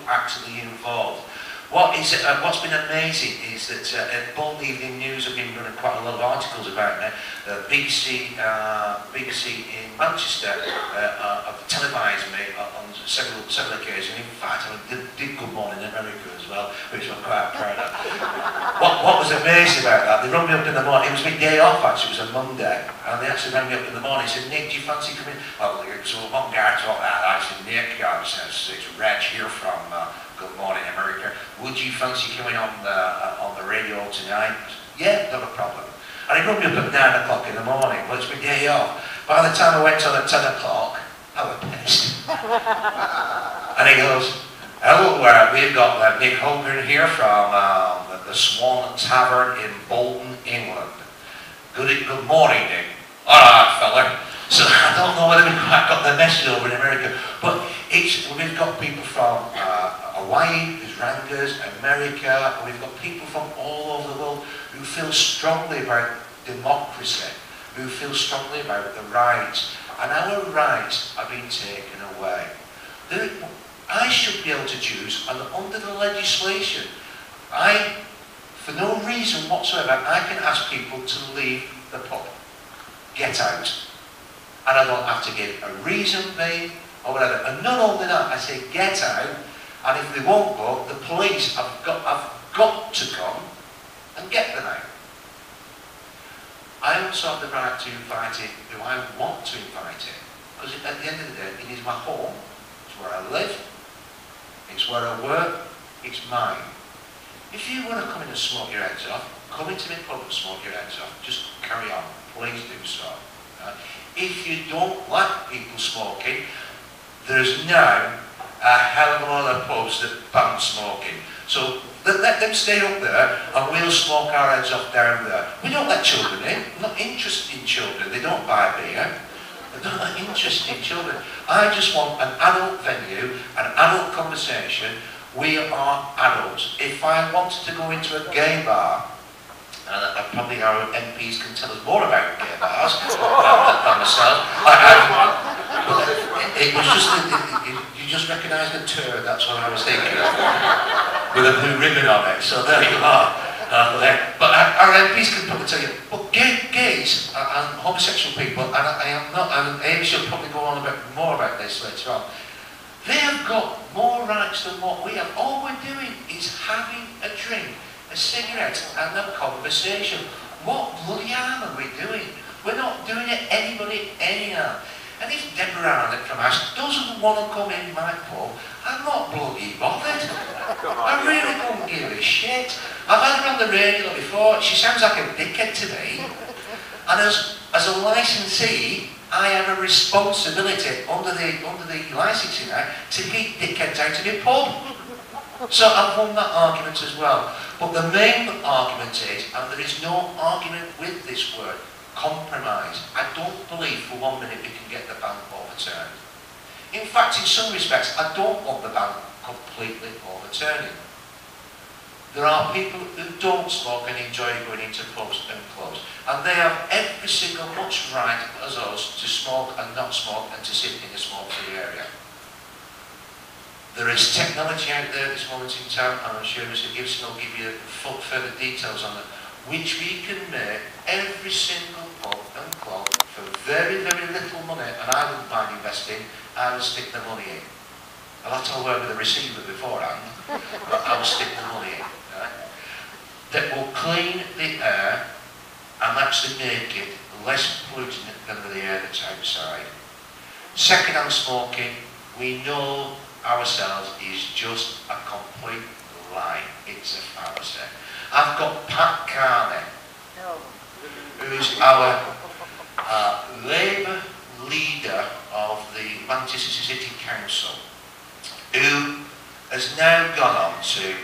actually involved. What's been amazing is that at Bolton Evening News have been running quite a lot of articles about it. BBC in Manchester have televised me on several occasions. In fact, I did Good Morning America as well, which I'm quite proud of. What was amazing about that, they rang me up in the morning. It was my day off actually, it was a Monday, and they actually rang me up in the morning and said, "Nick, do you fancy coming?" Oh, so one guy thought that, I said, "Nick, it's Reg here from Good Morning America. Would you fancy coming on the radio tonight?" "Yeah, not a problem." And he rang me up at 9 o'clock in the morning. Well, it's my day off. By the time I went on at 10 o'clock, I was pissed. And he goes, "Hello, we've got Nick Hogan here from the Swan Tavern in Bolton, England. Good morning, Nick." "All right, fella." So I don't know whether we've quite got the message over in America, but we've got people from Hawaii, who's Rangers, America, and we've got people from all over the world who feel strongly about democracy, who feel strongly about the rights, and our rights are being taken away. I should be able to choose, and under the legislation, for no reason whatsoever, I can ask people to leave the pub, get out. And I don't have to give a reason being or whatever. And not only that, I say get out, and if they won't go, the police have got to come and get them out. I also have the right to invite it who I want to invite it, because at the end of the day, it is my home, it's where I live, it's where I work, it's mine. If you want to come in and smoke your heads off, come into my pub and smoke your heads off, just carry on, please do so. If you don't like people smoking, there's now a hell of a lot of pubs that ban smoking. So let them stay up there and we'll smoke our heads off down there. We don't let children in. We're not interested in children. They don't buy beer. They're not interested in children. I just want an adult venue, an adult conversation. We are adults. If I wanted to go into a gay bar, and probably our MPs can tell us more about gay bars than myself. It was just, you just recognised the turd, that's what I was thinking of, with a blue ribbon on it, so there you are. But our MPs can probably tell you, but gays and homosexual people, and I am not, and Amy shall probably go on more about this later on, they have got more rights than what we have. All we're doing is having a drink, a cigarette and a conversation. What bloody harm are we doing? We're not doing it anybody anyhow. And if Deborah Arnott from Ash doesn't want to come in my pub, I'm not bloody bothered. I really don't give a shit. I've had her on the radio before. She sounds like a dickhead to me. And as a licensee, I have a responsibility under the licensing act to keep dickheads out of my pub. So I've won that argument as well. But the main argument is, and there is no argument with this word, compromise. I don't believe for 1 minute we can get the ban overturned. In fact, in some respects, I don't want the ban completely overturning. There are people who don't smoke and enjoy going into pubs and clubs, and they have every single much right as us to smoke and not smoke and to sit in a smoke-free area. There is technology out there at this moment in time, and I'm sure Mr. Gibson will give you further details on it, which we can make every single pub and club for very, very little money, and I wouldn't mind investing. I would stick the money in. I'll have to work with a receiver beforehand, but I will stick the money in. Right? That will clean the air and actually make it less pollutant than the air that's outside. Second-hand smoking, we know ourselves is just a complete lie. It's a fallacy. I've got Pat Carney, who's our Labour leader of the Manchester City Council, who has now gone on to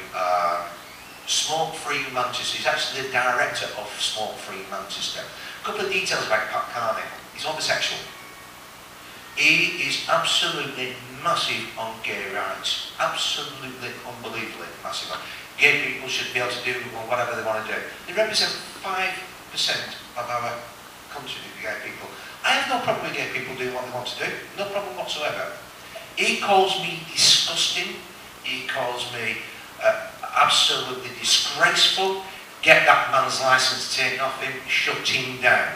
Smoke-Free Manchester. He's actually the director of Smoke-Free Manchester. A couple of details about Pat Carney. He's homosexual. He is absolutely massive on gay rights. Absolutely, unbelievably massive on. Gay people should be able to do whatever they want to do. They represent 5% of our country, the gay people. I have no problem with gay people doing what they want to do. No problem whatsoever. He calls me disgusting. he calls me absolutely disgraceful, get that man's licence taken off him, shut him down.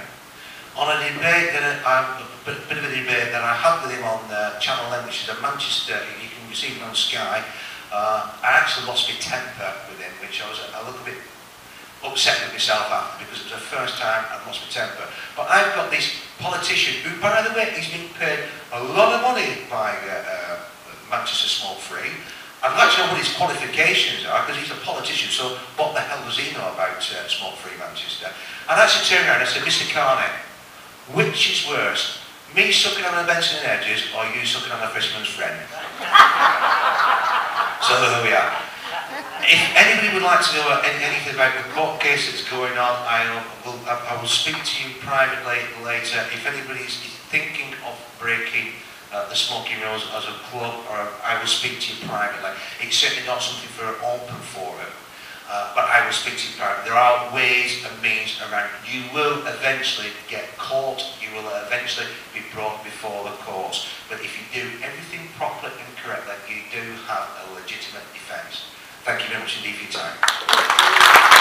On a debate that a bit of a debate that I had with him on Channel 11, which is a Manchester, you can see it on Sky, I actually lost my temper with him, which I was a little bit upset with myself after, because it was the first time I'd lost my temper. But I've got this politician who, by the way, he's been paid a lot of money by Manchester Smoke Free. I'd like to know what his qualifications are, because he's a politician, so what the hell does he know about Smoke Free Manchester? And I actually turned around and I said, Mr. Carney, which is worse, me sucking on the Benson and Hedges, or you sucking on a fisherman's friend? So there we are. If anybody would like to know anything about the court case that's going on, I will speak to you privately later. If anybody's thinking of breaking the Smoking Rose as a club, or I will speak to you privately. It's certainly not something for an open forum, but I will speak to you privately. There are ways and means around. You will eventually get caught. You will eventually be brought before the courts. But if you do everything properly and correctly, you do have a legitimate defence. Thank you very much indeed for your time.